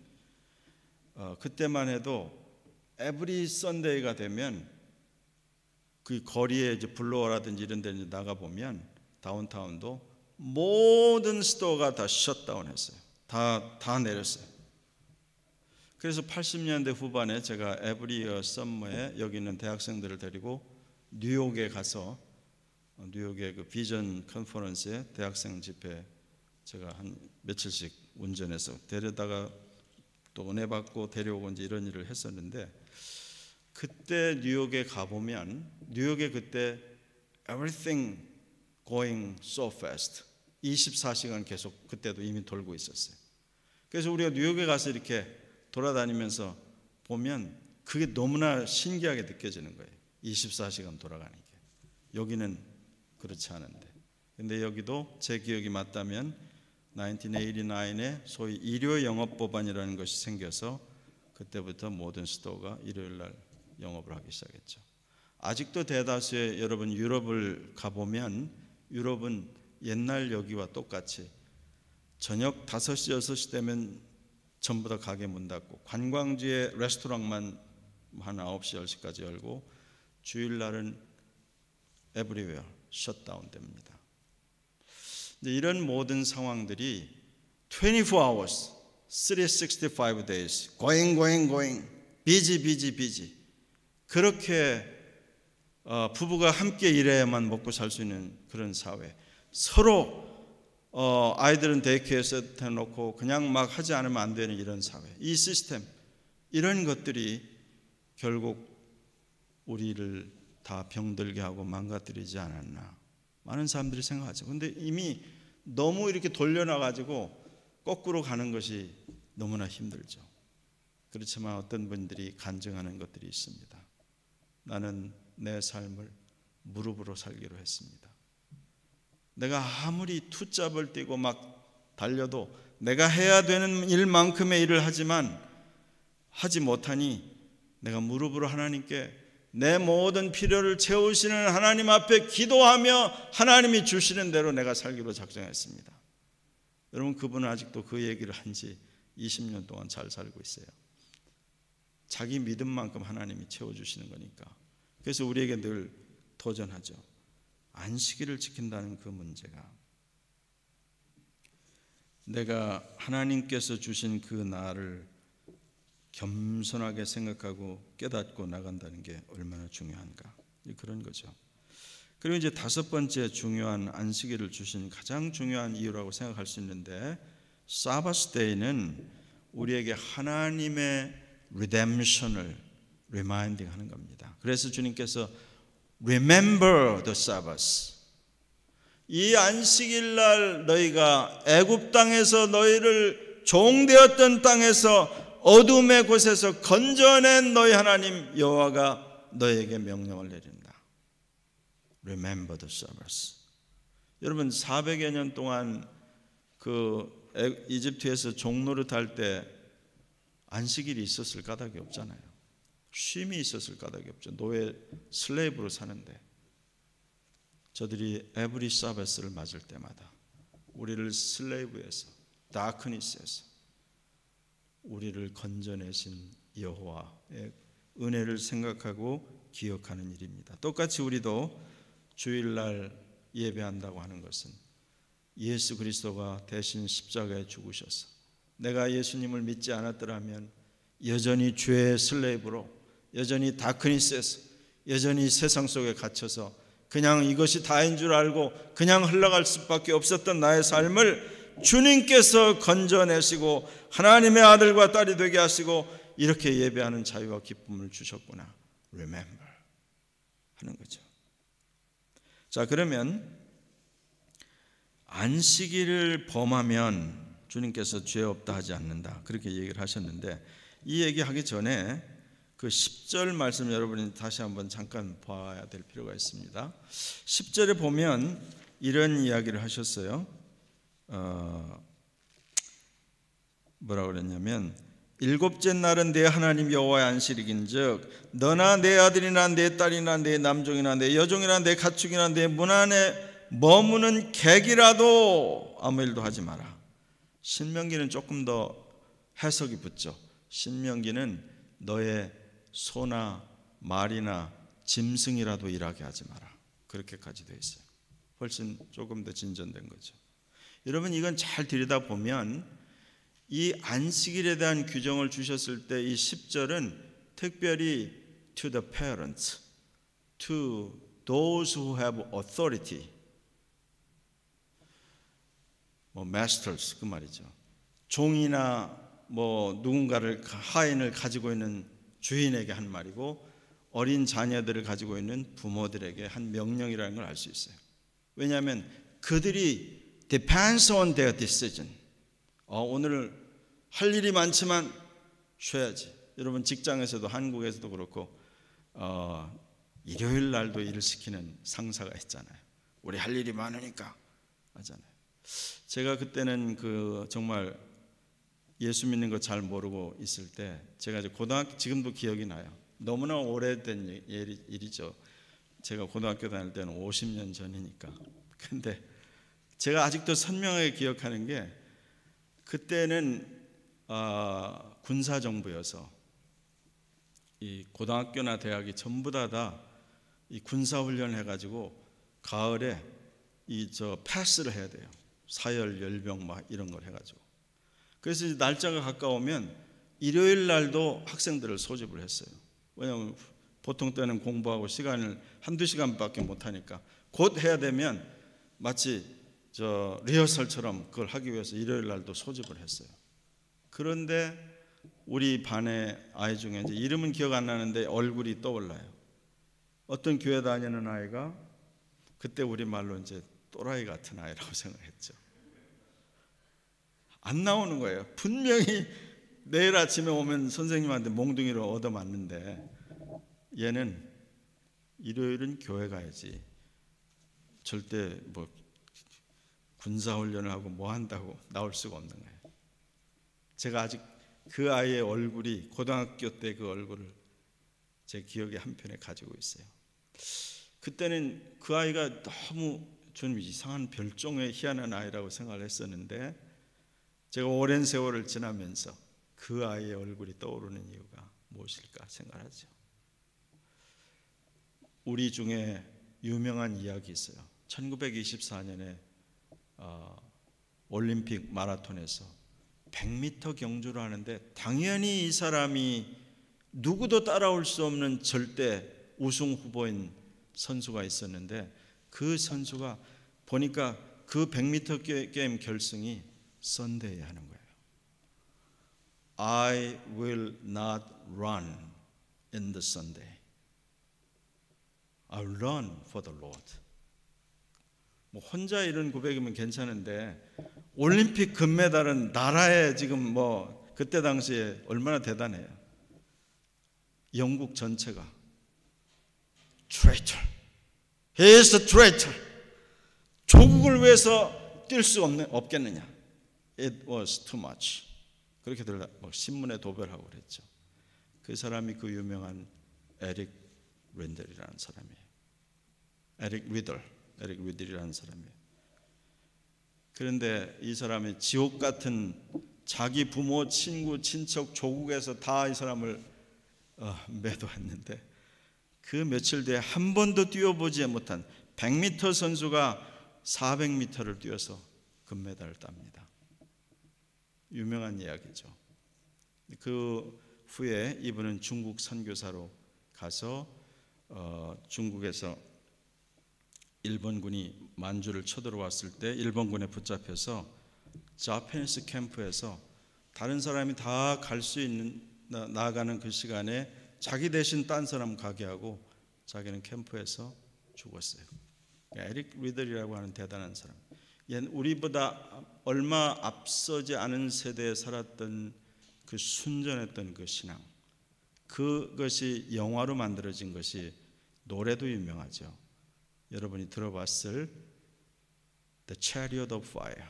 그때만 해도 에브리 선데이가 되면 그 거리에 이제 블로어라든지 이런 데 나가 보면 다운타운도 모든 스토어가 다 셧다운했어요. 다 내렸어요. 그래서 80년대 후반에 제가 에브리 썸머에 여기 있는 대학생들을 데리고 뉴욕에 가서 뉴욕의 그 비전 컨퍼런스에 대학생 집회 제가 한 며칠씩 운전해서 데려다가 또 은혜 받고 데려오고 이제 이런 일을 했었는데, 그때 뉴욕에 가보면 뉴욕에 그때 everything going so fast 24시간 계속 그때도 이미 돌고 있었어요. 그래서 우리가 뉴욕에 가서 이렇게 돌아다니면서 보면 그게 너무나 신기하게 느껴지는 거예요. 24시간 돌아가는 게. 여기는 그렇지 않은데. 근데 여기도 제 기억이 맞다면 1989에 소위 일요 영업법안이라는 것이 생겨서 그때부터 모든 스토어가 일요일 날 영업을 하기 시작했죠. 아직도 대다수의 여러분 유럽을 가보면 유럽은 옛날 여기와 똑같이 저녁 5시, 6시 되면 전부 다 가게 문 닫고 관광지의 레스토랑만 한 9시, 10시까지 열고 주일날은 everywhere 셧다운 됩니다. 이런 모든 상황들이 24 hours, 365 days, going, busy. 그렇게 부부가 함께 일해야만 먹고 살 수 있는 그런 사회. 서로 아이들은 데이케어에서 해놓고 그냥 막 하지 않으면 안 되는 이런 사회. 이 시스템, 이런 것들이 결국 우리를 다 병들게 하고 망가뜨리지 않았나. 많은 사람들이 생각하죠. 그런데 이미 너무 이렇게 돌려놔가지고 거꾸로 가는 것이 너무나 힘들죠. 그렇지만 어떤 분들이 간증하는 것들이 있습니다. 나는 내 삶을 무릎으로 살기로 했습니다. 내가 아무리 투잡을 뛰고 막 달려도 내가 해야 되는 일만큼의 일을 하지만 하지 못하니 내가 무릎으로 하나님께 내 모든 필요를 채우시는 하나님 앞에 기도하며 하나님이 주시는 대로 내가 살기로 작정했습니다. 여러분, 그분은 아직도 그 얘기를 한 지 20년 동안 잘 살고 있어요. 자기 믿음만큼 하나님이 채워주시는 거니까. 그래서 우리에게 늘 도전하죠. 안식일을 지킨다는 그 문제가, 내가 하나님께서 주신 그 날을 겸손하게 생각하고 깨닫고 나간다는 게 얼마나 중요한가, 그런 거죠. 그리고 이제 5번째 중요한 안식일을 주신 가장 중요한 이유라고 생각할 수 있는데, 사바스데이는 우리에게 하나님의 리뎀션을 리마인딩 하는 겁니다. 그래서 주님께서 Remember the Sabbath, 이 안식일 날 너희가 애굽 땅에서 너희를 종되었던 땅에서 어둠의 곳에서 건져낸 너희 하나님 여호와가 너희에게 명령을 내린다. Remember the Sabbath. 여러분, 400여 년 동안 그 이집트에서 종노릇 할 때 안식일이 있었을 까닭이 없잖아요. 쉼이 있었을 까닭이 없죠. 노예 슬레이브로 사는데 저들이 에브리 사바스를 맞을 때마다 우리를 슬레이브에서, 다크니스에서 우리를 건져내신 여호와의 은혜를 생각하고 기억하는 일입니다. 똑같이 우리도 주일날 예배한다고 하는 것은 예수 그리스도가 대신 십자가에 죽으셔서 내가 예수님을 믿지 않았더라면 여전히 죄의 슬레이브로, 여전히 다크니스에서, 여전히 세상 속에 갇혀서 그냥 이것이 다인 줄 알고 그냥 흘러갈 수밖에 없었던 나의 삶을 주님께서 건져내시고 하나님의 아들과 딸이 되게 하시고 이렇게 예배하는 자유와 기쁨을 주셨구나. Remember 하는 거죠. 자, 그러면 안식일을 범하면 주님께서 죄 없다 하지 않는다, 그렇게 얘기를 하셨는데, 이 얘기하기 전에 그 10절 말씀 여러분이 다시 한번 잠깐 봐야 될 필요가 있습니다. 10절에 보면 이런 이야기를 하셨어요. 뭐라 그랬냐면, 일곱째 날은 내 하나님 여호와의 안식일인즉 너나 내 아들이나 내 딸이나 내 남종이나 내 여종이나 내 가축이나 내 문 안에 머무는 객이라도 아무 일도 하지 마라. 신명기는 조금 더 해석이 붙죠. 신명기는 너의 소나 말이나 짐승이라도 일하게 하지 마라, 그렇게까지 되어 있어요. 훨씬 조금 더 진전된 거죠. 여러분, 이건 잘 들여다보면 이 안식일에 대한 규정을 주셨을 때 이 10절은 특별히 to the parents, to those who have authority, masters, 그 말이죠. 종이나 누군가를, 하인을 가지고 있는 주인에게 한 말이고, 어린 자녀들을 가지고 있는 부모들에게 한 명령이라는 걸 알 수 있어요. 왜냐하면 그들이 depends on their decision. 오늘 할 일이 많지만 쉬어야지. 여러분, 직장에서도, 한국에서도 그렇고 일요일 날도 일을 시키는 상사가 있잖아요. 우리 할 일이 많으니까 하잖아요. 제가 그때는 정말 예수 믿는 거 잘 모르고 있을 때, 제가 이제 지금도 기억이 나요. 너무나 오래된 일이죠. 제가 고등학교 다닐 때는 50년 전이니까. 근데 제가 아직도 선명하게 기억하는 게, 그때는 군사정부여서 이 고등학교나 대학이 전부 다 이 군사훈련을 해가지고 가을에 패스를 해야 돼요. 사열, 열병 이런 걸 해가지고. 그래서 이제 날짜가 가까우면 일요일 날도 학생들을 소집을 했어요. 왜냐하면 보통 때는 공부하고 시간을 한두 시간밖에 못하니까 곧 해야 되면 마치 리허설처럼 그걸 하기 위해서 일요일 날도 소집을 했어요. 그런데 우리 반의 아이 중에, 이제 이름은 기억 안 나는데 얼굴이 떠올라요. 어떤 교회 다니는 아이가, 그때 우리 말로 이제 또라이 같은 아이라고 생각했죠. 안 나오는 거예요. 분명히 내일 아침에 오면 선생님한테 몽둥이로 얻어맞는데, 얘는 일요일은 교회 가야지, 절대 군사훈련을 하고 한다고 나올 수가 없는 거예요. 제가 아직 그 아이의 얼굴이, 고등학교 때 그 얼굴을 제 기억에 한편에 가지고 있어요. 그때는 그 아이가 너무 좀 이상한 별종의 희한한 아이라고 생각을 했었는데, 제가 오랜 세월을 지나면서 그 아이의 얼굴이 떠오르는 이유가 무엇일까 생각하죠. 우리 중에 유명한 이야기 있어요. 1924년에 올림픽 마라톤에서 100m 경주를 하는데, 당연히 이 사람이 누구도 따라올 수 없는 절대 우승 후보인 선수가 있었는데, 그 선수가 보니까 그 100m 게임 결승이 썬데이에 하는 거예요. I will not run in the Sunday. I will run for the Lord. 혼자 이런 고백이면 괜찮은데, 올림픽 금메달은 나라에 지금 그때 당시에 얼마나 대단해요. 영국 전체가 traitor, he is a traitor. 조국을 위해서 뛸 수 없겠느냐. It was too much. 그렇게 신문에 도배하고 그랬죠. 그 사람이 그 유명한 에릭 랜델이라는 사람이에요. 에릭 리들이라는 사람이에요. 그런데 이 사람이 지옥 같은, 자기 부모, 친구, 친척, 조국에서 다 이 사람을 매도했는데, 그 며칠 뒤에 한 번도 뛰어보지 못한 100m 선수가 400m를 뛰어서 금메달을 땁니다. 유명한 이야기죠. 그 후에 이분은 중국 선교사로 가서 중국에서 일본군이 만주를 쳐들어왔을 때 일본군에 붙잡혀서 자파니스 캠프에서 다른 사람이 다 갈 수 있는, 나아가는 그 시간에 자기 대신 딴 사람 가게 하고 자기는 캠프에서 죽었어요. 에릭 리들이라고 하는 대단한 사람. 우리보다 얼마 앞서지 않은 세대에 살았던 그 순전했던 그 신앙, 그것이 영화로 만들어진 것이 노래도 유명하죠. 여러분이 들어봤을 The Chariot of Fire.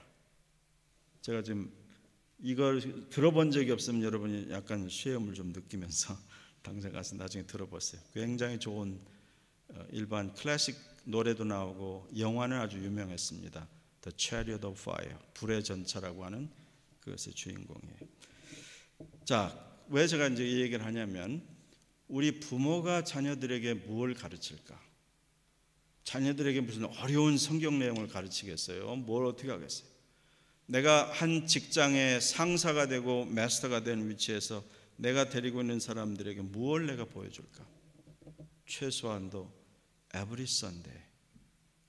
제가 지금 이걸 들어본 적이 없으면 여러분이 약간 쉐음을 좀 느끼면서 당장 가서 나중에 들어보세요. 굉장히 좋은 일반 클래식 노래도 나오고 영화는 아주 유명했습니다. The Chariot of Fire, 불의 전차라고 하는 그것의 주인공이에요. 자, 왜 제가 이제 이 얘기를 하냐면 우리 부모가 자녀들에게 무엇을 가르칠까? 자녀들에게 무슨 어려운 성경 내용을 가르치겠어요? 뭘 어떻게 하겠어요? 내가 한 직장의 상사가 되고 마스터가 된 위치에서 내가 데리고 있는 사람들에게 무엇을 내가 보여줄까? 최소한도 every Sunday,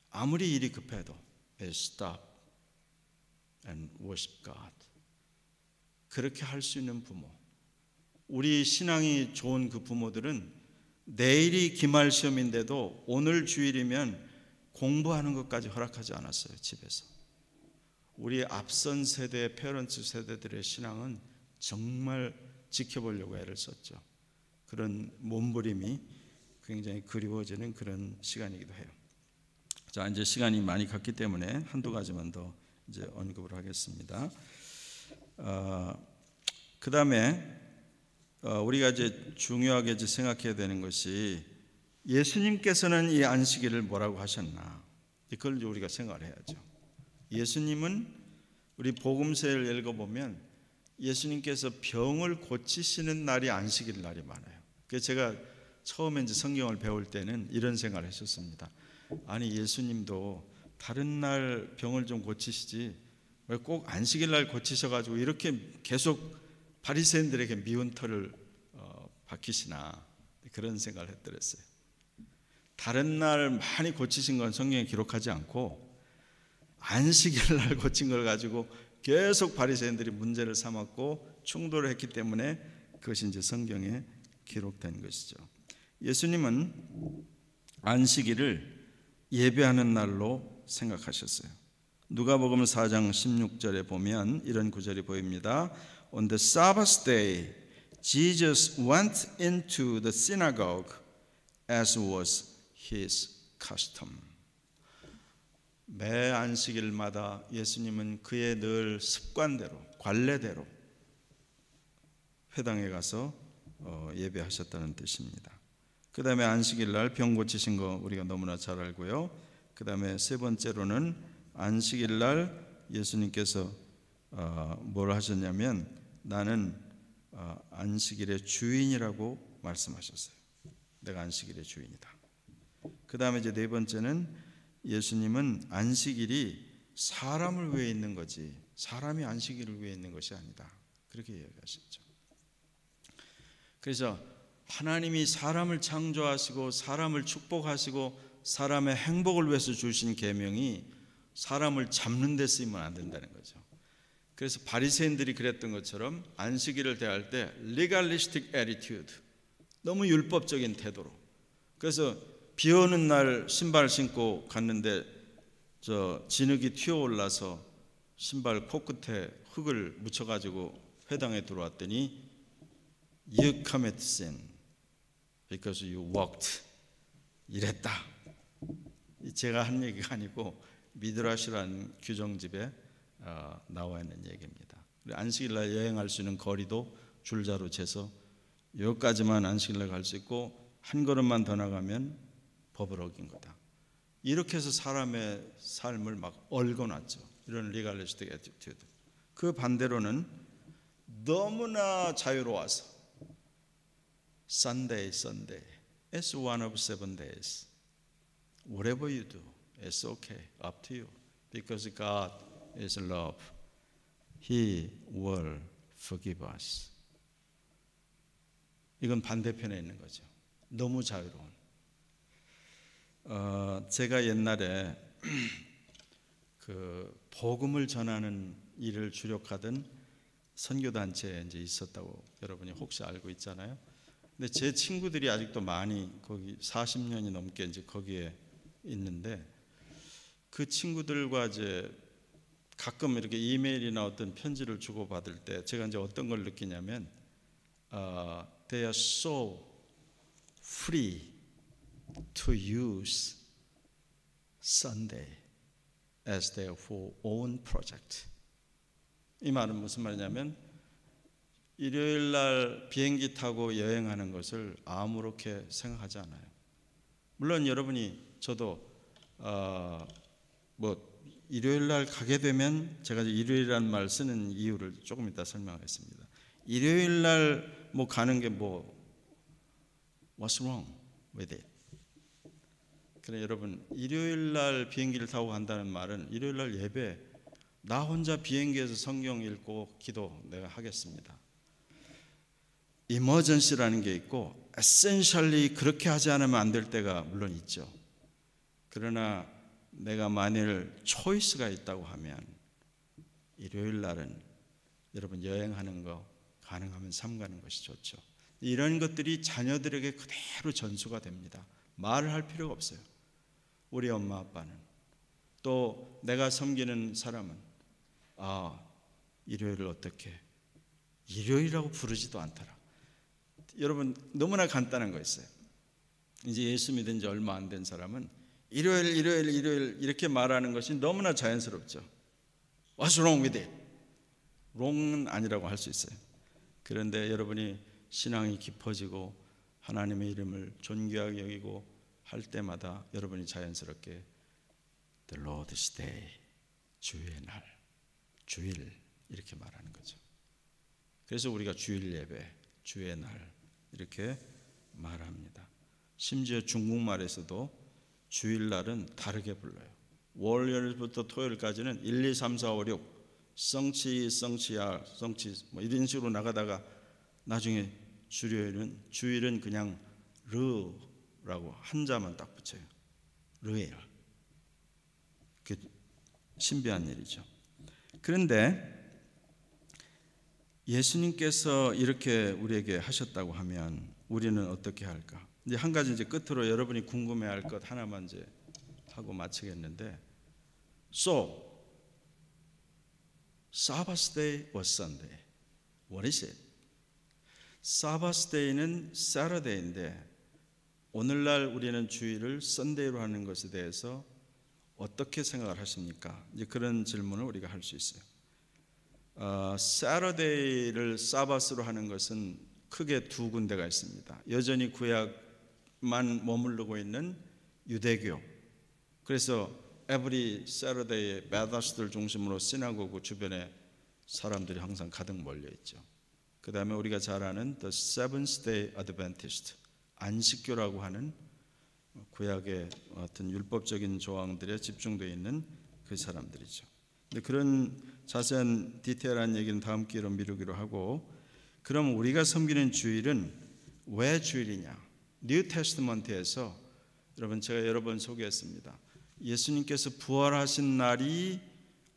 아무리 일이 급해도 stop and worship God. 그렇게 할 수 있는 부모. 우리 신앙이 좋은 그 부모들은 내일이 기말 시험인데도 오늘 주일이면 공부하는 것까지 허락하지 않았어요. 집에서. 우리 앞선 세대, 페런츠 세대들의 신앙은 정말 지켜보려고 애를 썼죠. 그런 몸부림이 굉장히 그리워지는 그런 시간이기도 해요. 자, 이제 시간이 많이 갔기 때문에 한두 가지만 더 이제 언급을 하겠습니다. 그 다음에 우리가 이제 중요하게 이제 생각해야 되는 것이 예수님께서는 이 안식일을 뭐라고 하셨나? 그걸 우리가 생각을 해야죠. 예수님은 우리 복음서를 읽어보면 예수님께서 병을 고치시는 날이 안식일 날이 많아요. 그래서 제가 처음에 이제 성경을 배울 때는 이런 생각을 했었습니다. 아니, 예수님도 다른 날 병을 좀 고치시지 왜 꼭 안식일 날 고치셔가지고 이렇게 계속 바리새인들에게 미운 털을 박히시나, 그런 생각을 했더랬어요. 다른 날 많이 고치신 건 성경에 기록하지 않고 안식일 날 고친 걸 가지고 계속 바리새인들이 문제를 삼았고 충돌을 했기 때문에 그것이 이제 성경에 기록된 것이죠. 예수님은 안식일을 예배하는 날로 생각하셨어요. 누가복음 4장 16절에 보면 이런 구절이 보입니다. On the Sabbath day, Jesus went into the synagogue as was his custom. 매 안식일마다 예수님은 그의 늘 습관대로, 관례대로 회당에 가서 예배하셨다는 뜻입니다. 그 다음에 안식일 날 병 고치신 거 우리가 너무나 잘 알고요. 그 다음에 세 번째로는 안식일 날 예수님께서 뭘 하셨냐면 나는 안식일의 주인이라고 말씀하셨어요. 내가 안식일의 주인이다. 그 다음에 이제 네 번째는 예수님은 안식일이 사람을 위해 있는 거지 사람이 안식일을 위해 있는 것이 아니다. 그렇게 이야기하셨죠. 그래서 하나님이 사람을 창조하시고 사람을 축복하시고 사람의 행복을 위해서 주신 계명이 사람을 잡는 데 쓰이면 안 된다는 거죠. 그래서 바리새인들이 그랬던 것처럼 안식일을 대할 때 legalistic attitude, 너무 율법적인 태도로. 그래서 비 오는 날 신발 신고 갔는데 진흙이 튀어올라서 신발 코끝에 흙을 묻혀가지고 회당에 들어왔더니 You commit sin because you walked. 이랬다. 제가 한 얘기가 아니고 미드라시라는 규정집에 나와 있는 얘기입니다. 안식일날 여행할 수 있는 거리도 줄자로 재서 여기까지만 안식일날 갈 수 있고 한 걸음만 더 나가면 법을 어긴 거다. 이렇게 해서 사람의 삶을 막 얽어놨죠. 이런 리갈리스틱 애티튜드. 그 반대로는 너무나 자유로워서 Sunday, it's one of 7 days. Whatever you do, it's okay, up to you. Because God is love. He will forgive us. 이건 반대편에 있는 거죠. 너무 자유로운. 제가 옛날에 그 복음을 전하는 일을 주력하던 선교단체에 이제 있었다고 여러분이 혹시 알고 있잖아요. 근데 제 친구들이 아직도 많이 거기 40년이 넘게 이제 거기에 있는데 그 친구들과 이제 가끔 이렇게 이메일이나 어떤 편지를 주고받을 때 제가 이제 어떤 걸 느끼냐면 they are so free to use Sunday as their own project. 이 말은 무슨 말이냐면 일요일 날 비행기 타고 여행하는 것을 아무렇게 생각하지 않아요. 물론 여러분이 저도 일요일 날 가게 되면 제가 일요일이라는 말 쓰는 이유를 조금 이따 설명하겠습니다. 일요일 날 가는 게 what's wrong with it? 그래 여러분 일요일 날 비행기를 타고 간다는 말은 일요일 날 예배 나 혼자 비행기에서 성경 읽고 기도 내가 하겠습니다. 이머전시라는 게 있고 에센셜리 그렇게 하지 않으면 안 될 때가 물론 있죠. 그러나 내가 만일 초이스가 있다고 하면 일요일 날은 여러분 여행하는 거 가능하면 삼가는 것이 좋죠. 이런 것들이 자녀들에게 그대로 전수가 됩니다. 말을 할 필요가 없어요. 우리 엄마 아빠는 또 내가 섬기는 사람은 일요일을 어떻게 일요일이라고 부르지도 않더라. 여러분 너무나 간단한 거 있어요. 이제 예수 믿은 지 얼마 안 된 사람은 일요일 이렇게 말하는 것이 너무나 자연스럽죠. What's wrong with it? wrong은 아니라고 할 수 있어요. 그런데 여러분이 신앙이 깊어지고 하나님의 이름을 존귀하게 여기고 할 때마다 여러분이 자연스럽게 The Lord's Day, 주의 날, 주일 이렇게 말하는 거죠. 그래서 우리가 주일 예배, 주의 날 이렇게 말합니다. 심지어 중국말에서도 주일날은 다르게 불러요. 월요일부터 토요일까지는 1, 2, 3, 4, 5, 6 성치, 성치야, 성치 이런 식으로 나가다가 나중에 주일은 그냥 르라고 한자만 딱 붙여요. 르예요. 그 신비한 일이죠. 그런데 예수님께서 이렇게 우리에게 하셨다고 하면 우리는 어떻게 할까? 이제 한 가지 이제 끝으로 여러분이 궁금해할 것 하나만 이제 하고 마치겠는데, So Sabbath day was Sunday. What is it? Sabbath day는 Saturday인데 오늘날 우리는 주일을 Sunday로 하는 것에 대해서 어떻게 생각을 하십니까? 이제 그런 질문을 우리가 할 수 있어요. Saturday를 사바스로 하는 것은 크게 두 군데가 있습니다. 여전히 구약만 머무르고 있는 유대교. 그래서 every Saturday에 메더스트를 중심으로 시나고그 주변에 사람들이 항상 가득 몰려 있죠. 그 다음에 우리가 잘 아는 The Seventh Day Adventist, 안식교라고 하는 구약의 어떤 율법적인 조항들에 집중되어 있는 그 사람들이죠. 근데 그런 자세한 디테일한 얘기는 다음 기회로 미루기로 하고, 그럼 우리가 섬기는 주일은 왜 주일이냐? 뉴 테스트먼트에서 여러분 제가 여러 번 소개했습니다. 예수님께서 부활하신 날이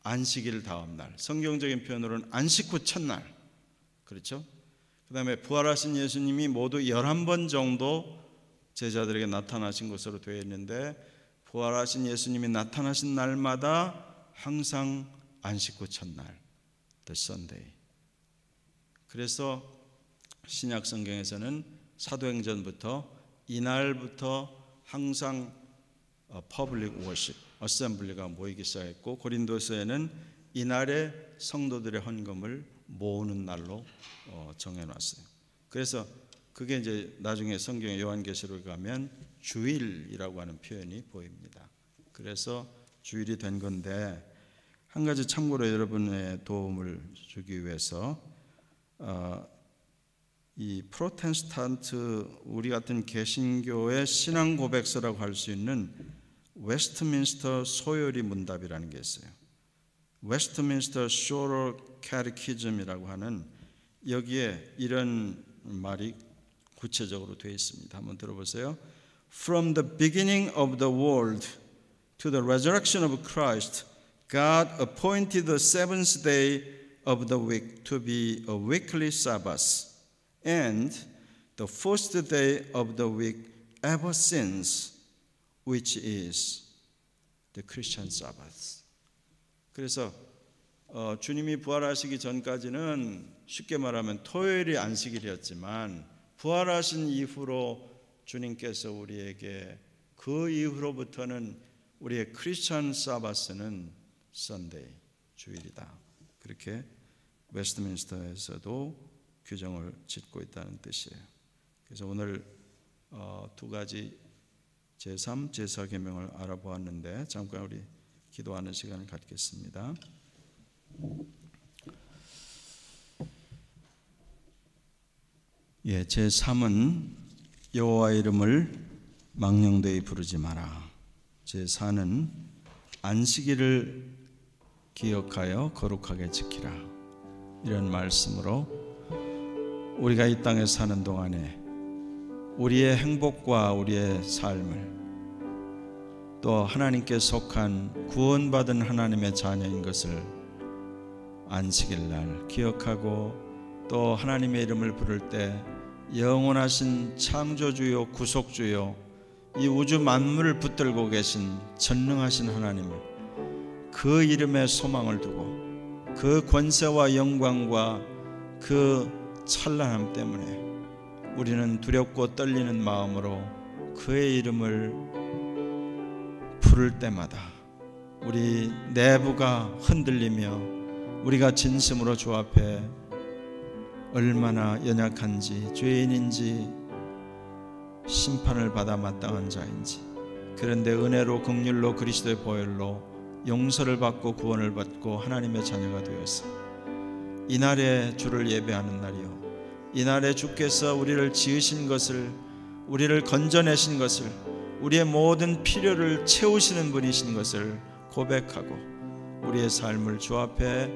안식일 다음 날, 성경적인 표현으로는 안식 후 첫날, 그렇죠? 그 다음에 부활하신 예수님이 모두 11번 정도 제자들에게 나타나신 것으로 되어 있는데, 부활하신 예수님이 나타나신 날마다 항상 안식 후 첫날, The Sunday. 그래서 신약 성경에서는 사도행전부터 이날부터 항상 Public Worship, 어셈블리가 모이기 시작했고, 고린도서에는 이날에 성도들의 헌금을 모으는 날로 정해놨어요. 그래서 그게 이제 나중에 성경의 요한계시록에 가면 주일이라고 하는 표현이 보입니다. 그래서 주일이 된 건데, 한 가지 참고로 여러분의 도움을 주기 위해서 이 프로테스탄트 우리 같은 개신교의 신앙 고백서라고 할 수 있는 웨스트민스터 소요리 문답이라는 게 있어요. 웨스트민스터 쇼럴 캐티키즘이라고 하는, 여기에 이런 말이 구체적으로 되어 있습니다. 한번 들어보세요. From the beginning of the world to the resurrection of Christ, God appointed the seventh day of the week to be a weekly Sabbath, and the first day of the week ever since, which is the Christian Sabbath. 그래서 주님이 부활하시기 전까지는 쉽게 말하면 토요일이 안식일이었지만 부활하신 이후로 주님께서 우리에게 그 이후로부터는 우리의 크리스천 사바스는 선데이, 주일이다. 그렇게 웨스트민스터에서도 규정을 짓고 있다는 뜻이에요. 그래서 오늘 두 가지 제3, 제4 계명을 알아보았는데 잠깐 우리 기도하는 시간을 갖겠습니다. 제3은 여호와 이름을 망령되이 부르지 마라. 제4는 안식일을 기억하여 거룩하게 지키라. 이런 말씀으로 우리가 이 땅에 사는 동안에 우리의 행복과 우리의 삶을 또 하나님께 속한 구원받은 하나님의 자녀인 것을 안식일날 기억하고 또 하나님의 이름을 부를 때 영원하신 창조주요 구속주요 이 우주 만물을 붙들고 계신 전능하신 하나님을 그 이름에 소망을 두고 그 권세와 영광과 그 찬란함 때문에 우리는 두렵고 떨리는 마음으로 그의 이름을 부를 때마다 우리 내부가 흔들리며 우리가 진심으로 주 앞에 얼마나 연약한지 죄인인지 심판을 받아 마땅한 자인지 그런데 은혜로 긍휼로 그리스도의 보혈로 용서를 받고 구원을 받고 하나님의 자녀가 되어서 이날에 주를 예배하는 날이요 이날에 주께서 우리를 지으신 것을 우리를 건져내신 것을 우리의 모든 필요를 채우시는 분이신 것을 고백하고 우리의 삶을 주 앞에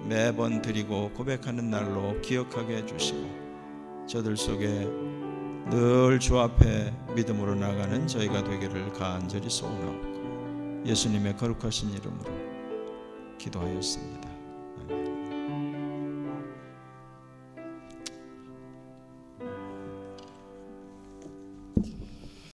매번 드리고 고백하는 날로 기억하게 해주시고 저들 속에 늘 주 앞에 믿음으로 나가는 저희가 되기를 간절히 소원하옵고 예수님의 거룩하신 이름으로 기도하였습니다.